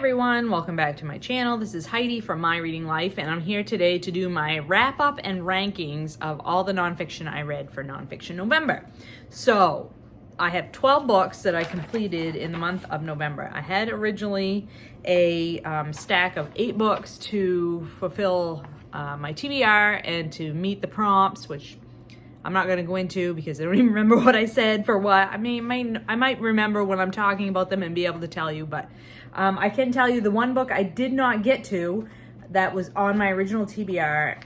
Everyone, welcome back to my channel. This is Heidi from My Reading Life, and I'm here today to do my wrap-up and rankings of all the nonfiction I read for Nonfiction November. So, I have 12 books that I completed in the month of November. I had originally a stack of 8 books to fulfill my TBR and to meet the prompts, which I'm not going to go into because I don't even remember what I said for what. I mean, I might remember when I'm talking about them and be able to tell you, but I can tell you the one book I did not get to that was on my original TBR,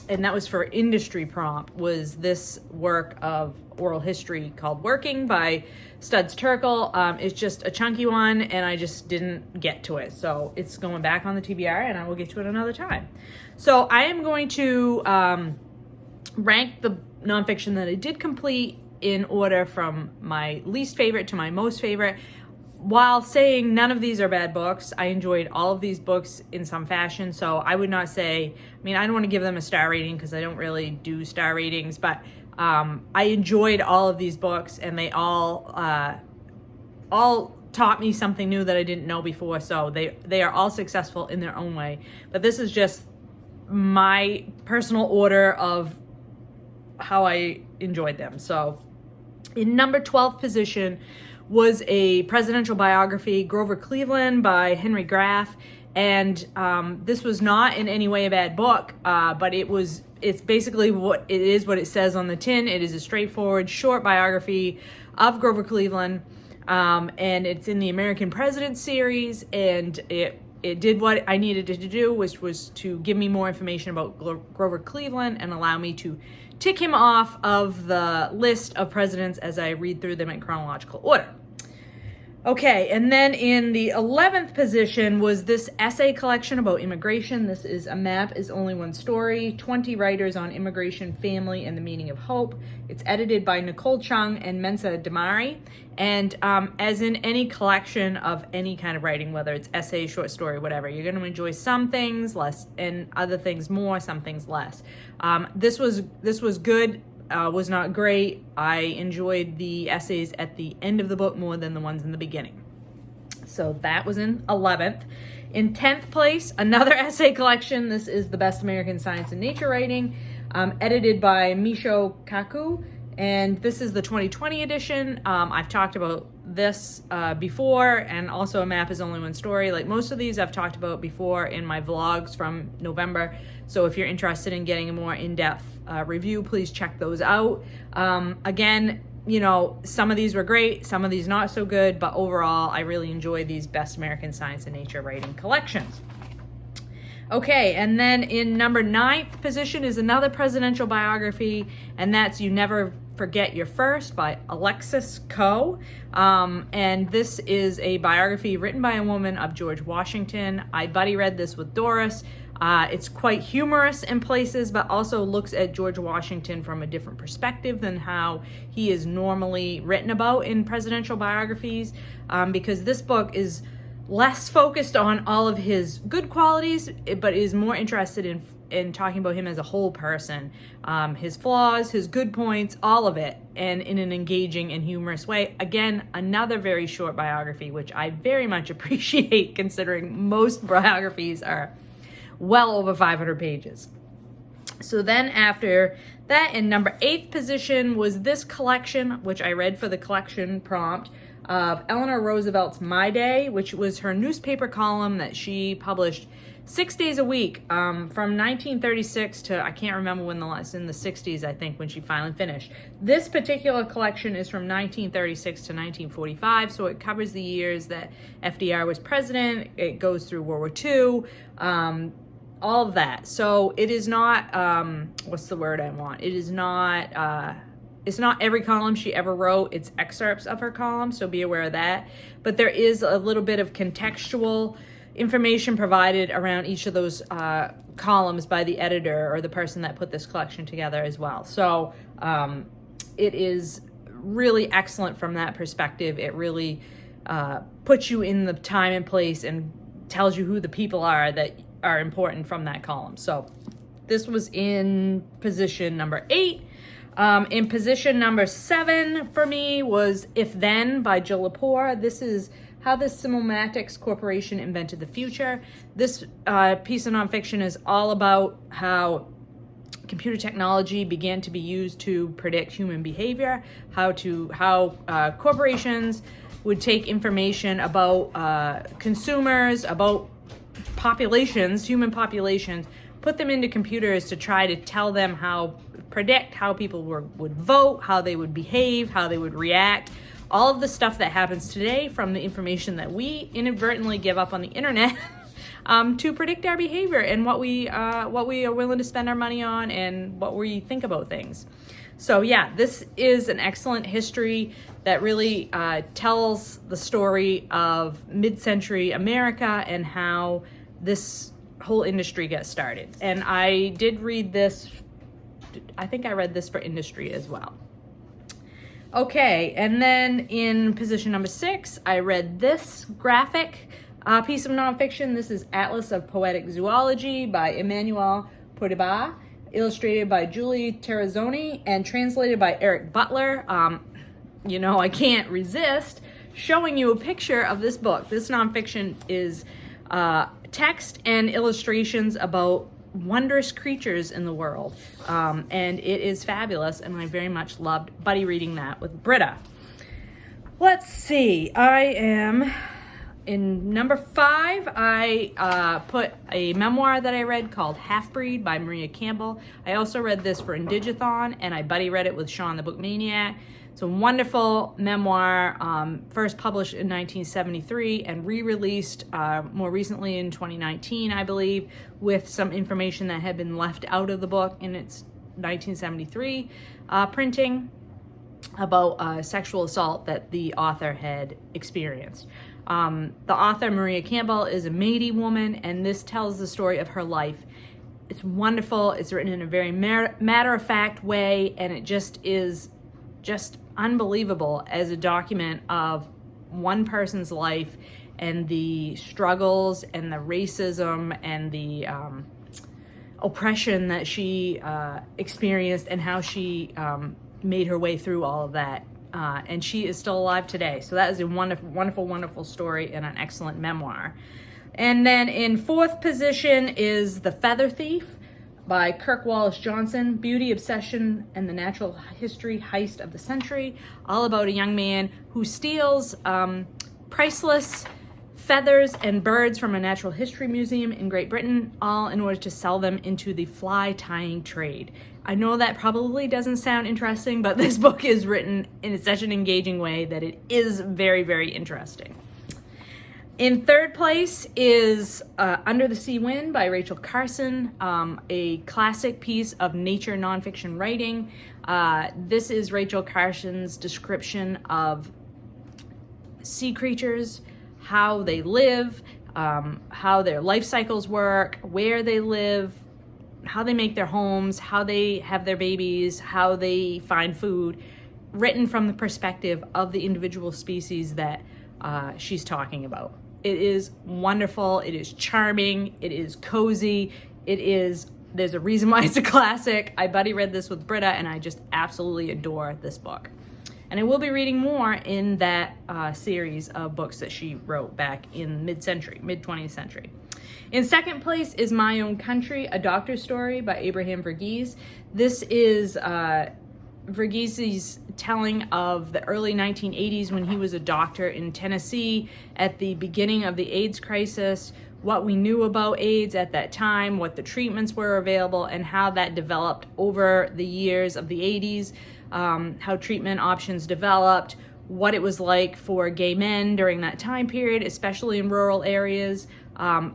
and that was for industry prompt, was this work of oral history called Working by Studs Terkel. It's just a chunky one, and I just didn't get to it. So it's going back on the TBR, and I will get to it another time. So I am going to rank the nonfiction that I did complete in order from my least favorite to my most favorite. While saying none of these are bad books, I enjoyed all of these books in some fashion, so I would not say, I don't want to give them a star rating because I don't really do star ratings, but I enjoyed all of these books, and they all taught me something new that I didn't know before, so they are all successful in their own way. But this is just my personal order of how I enjoyed them. So in number 12 position was a presidential biography, Grover Cleveland by Henry Graff. And this was not in any way a bad book, but it's basically what it says on the tin. It is a straightforward, short biography of Grover Cleveland. And it's in the American President series, and it did what I needed it to do, which was to give me more information about Grover Cleveland and allow me to tick him off of the list of presidents as I read through them in chronological order. Okay, and then in the 11th position was this essay collection about immigration. This is A Map is Only One Story, 20 Writers on Immigration, Family, and the Meaning of Hope. It's edited by Nicole, Chung, and Mensah Demary. And as in any collection of any kind of writing, whether it's essay, short story, whatever, you're going to enjoy some things less and other things more, some things less. This was good. Was not great. I enjoyed the essays at the end of the book more than the ones in the beginning. So that was in 11th. In 10th place, another essay collection. This is The Best American Science and Nature Writing, edited by Michio Kaku. And this is the 2020 edition. I've talked about this before, and also A Map is Only One Story. Like most of these I've talked about before in my vlogs from November. So if you're interested in getting a more in-depth review, please check those out. Again, some of these were great, some of these not so good, but overall I really enjoy these Best American Science and Nature Writing collections. Okay, and then in number 9th position is another presidential biography, and that's You Never Forget Your First by Alexis Coe. And this is a biography written by a woman of George Washington. I buddy read this with Doris. It's quite humorous in places, but also looks at George Washington from a different perspective than how he is normally written about in presidential biographies, because this book is less focused on all of his good qualities, but is more interested in talking about him as a whole person, his flaws, his good points, all of it, and in an engaging and humorous way. Again, another very short biography, which I very much appreciate considering most biographies are well over 500 pages. So then after that, in number 8th position was this collection, which I read for the collection prompt, of Eleanor Roosevelt's My Day, which was her newspaper column that she published 6 days a week from 1936 to, I can't remember when in the 60s, I think, when she finally finished. This particular collection is from 1936 to 1945, so it covers the years that FDR was president. It goes through World War II, all of that. So it is not, what's the word I want? It is not, it's not every column she ever wrote. It's excerpts of her column, so be aware of that. But there is a little bit of contextual information provided around each of those columns by the editor or the person that put this collection together as well. So it is really excellent from that perspective. It really puts you in the time and place and tells you who the people are that are important from that column. So this was in position number 8. In position number 7 for me was If Then by Lepore. This is how the Simulmatics Corporation invented the future. This piece of nonfiction is all about how computer technology began to be used to predict human behavior, how corporations would take information about consumers, about populations, human populations, put them into computers to try to tell them predict how people would vote, how they would behave, how they would react. All of the stuff that happens today from the information that we inadvertently give up on the internet to predict our behavior and what we are willing to spend our money on and what we think about things. So yeah, this is an excellent history that really tells the story of mid-century America and how this whole industry got started. And I did read this, I think I read this for industry as well. Okay, and then in position number 6, I read this graphic piece of nonfiction. This is Atlas of Poetic Zoology by Emmanuelle Pouydebat, illustrated by Julie Terrazzoni, and translated by Eric Butler. I can't resist showing you a picture of this book. This nonfiction is text and illustrations about wondrous creatures in the world. And it is fabulous, and I very much loved buddy reading that with Britta. Let's see, I am in number 5. I put a memoir that I read called Half-Breed by Maria Campbell. I also read this for Indigathon, and I buddy read it with Sean the Book Maniac. It's a wonderful memoir, first published in 1973 and re-released more recently in 2019, I believe, with some information that had been left out of the book in its 1973 printing about sexual assault that the author had experienced. The author, Maria Campbell, is a Métis woman, and this tells the story of her life. It's wonderful. It's written in a very matter-of-fact way, and it just is just unbelievable as a document of one person's life and the struggles and the racism and the oppression that she experienced and how she made her way through all of that. And she is still alive today. So that is a wonderful, wonderful, wonderful story and an excellent memoir. And then in 4th position is The Feather Thief by Kirk Wallace Johnson, Beauty, Obsession, and the Natural History Heist of the Century, all about a young man who steals priceless feathers and birds from a natural history museum in Great Britain, all in order to sell them into the fly tying trade. I know that probably doesn't sound interesting, but this book is written in such an engaging way that it is very, very interesting. In 3rd place is Under the Sea Wind by Rachel Carson, a classic piece of nature nonfiction writing. This is Rachel Carson's description of sea creatures, how they live, how their life cycles work, where they live, how they make their homes, how they have their babies, how they find food, written from the perspective of the individual species that she's talking about. It is wonderful, it is charming, it is cozy, there's a reason why it's a classic. I buddy read this with Britta, and I just absolutely adore this book. And I will be reading more in that series of books that she wrote back in mid-20th century. In 2nd place is My Own Country, A Doctor's Story by Abraham Verghese. This is Verghese's telling of the early 1980s when he was a doctor in Tennessee at the beginning of the AIDS crisis, what we knew about AIDS at that time, what the treatments were available, and how that developed over the years of the 80s, how treatment options developed, what it was like for gay men during that time period, especially in rural areas.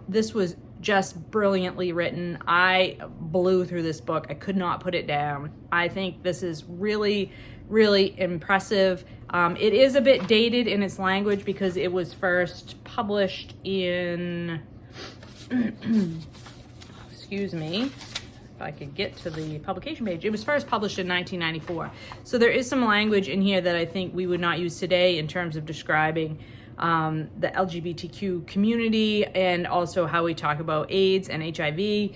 This was just brilliantly written. I blew through this book. I could not put it down. I think this is really, really impressive. It is a bit dated in its language because it was first published in, excuse me, if I could get to the publication page. It was first published in 1994. So there is some language in here that I think we would not use today in terms of describing the LGBTQ community and also how we talk about AIDS and HIV.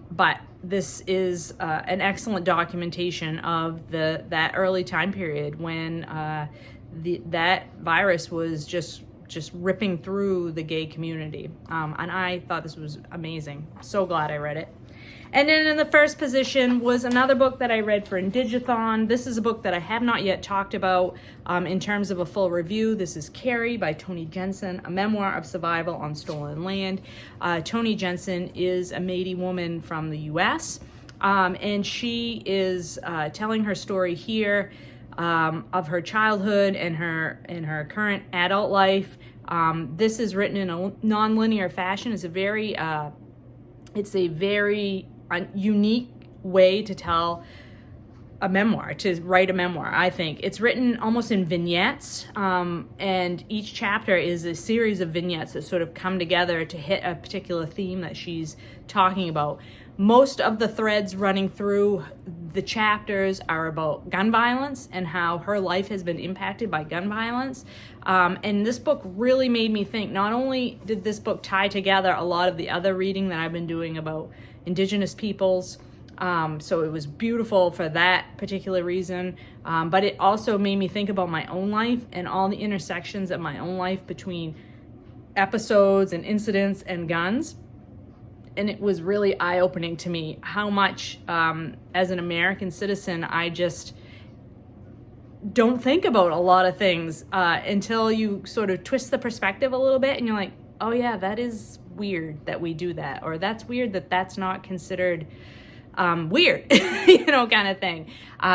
But this is an excellent documentation of that early time period when that virus was just just ripping through the gay community. And I thought this was amazing. So glad I read it. And then in the first position was another book that I read for Indigathon. This is a book that I have not yet talked about in terms of a full review. This is Carrie by Toni Jensen, a memoir of survival on stolen land. Toni Jensen is a Métis woman from the U.S., and she is telling her story here of her childhood and her current adult life. This is written in a non-linear fashion. It's a very unique way to tell a memoir, to write a memoir, I think. It's written almost in vignettes, and each chapter is a series of vignettes that sort of come together to hit a particular theme that she's talking about. Most of the threads running through the chapters are about gun violence and how her life has been impacted by gun violence. And this book really made me think. Not only did this book tie together a lot of the other reading that I've been doing about Indigenous peoples, so it was beautiful for that particular reason, but it also made me think about my own life and all the intersections of my own life between episodes and incidents and guns. And it was really eye-opening to me how much, as an American citizen, I just don't think about a lot of things until you sort of twist the perspective a little bit and you're like, oh yeah, that is weird that we do that, or that's weird that that's not considered weird, kind of thing.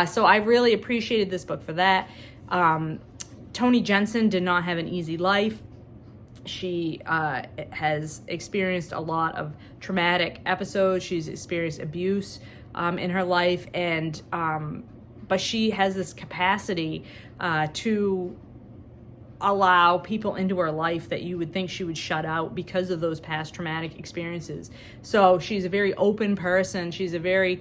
So I really appreciated this book for that. Toni Jensen did not have an easy life. She has experienced a lot of traumatic episodes. She's experienced abuse in her life, and but she has this capacity to allow people into her life that you would think she would shut out because of those past traumatic experiences. So she's a very open person. She's a very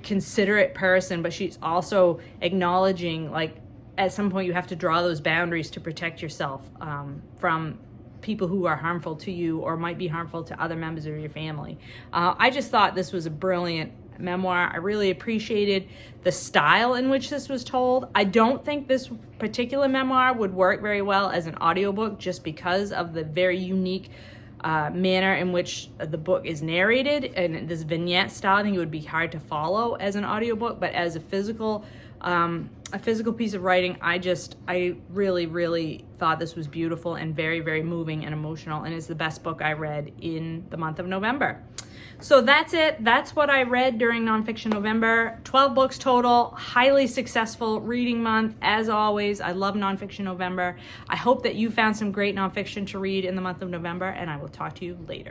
considerate person, but she's also acknowledging, like, at some point you have to draw those boundaries to protect yourself from people who are harmful to you or might be harmful to other members of your family. I just thought this was a brilliant memoir. I really appreciated the style in which this was told. I don't think this particular memoir would work very well as an audiobook just because of the very unique manner in which the book is narrated and this vignette style. I think it would be hard to follow as an audiobook, but as a physical piece of writing, I really thought this was beautiful and very, very moving and emotional, and it's the best book I read in the month of November. So that's it. That's what I read during Nonfiction November. 12 books total, highly successful reading month. As always, I love Nonfiction November. I hope that you found some great nonfiction to read in the month of November, and I will talk to you later.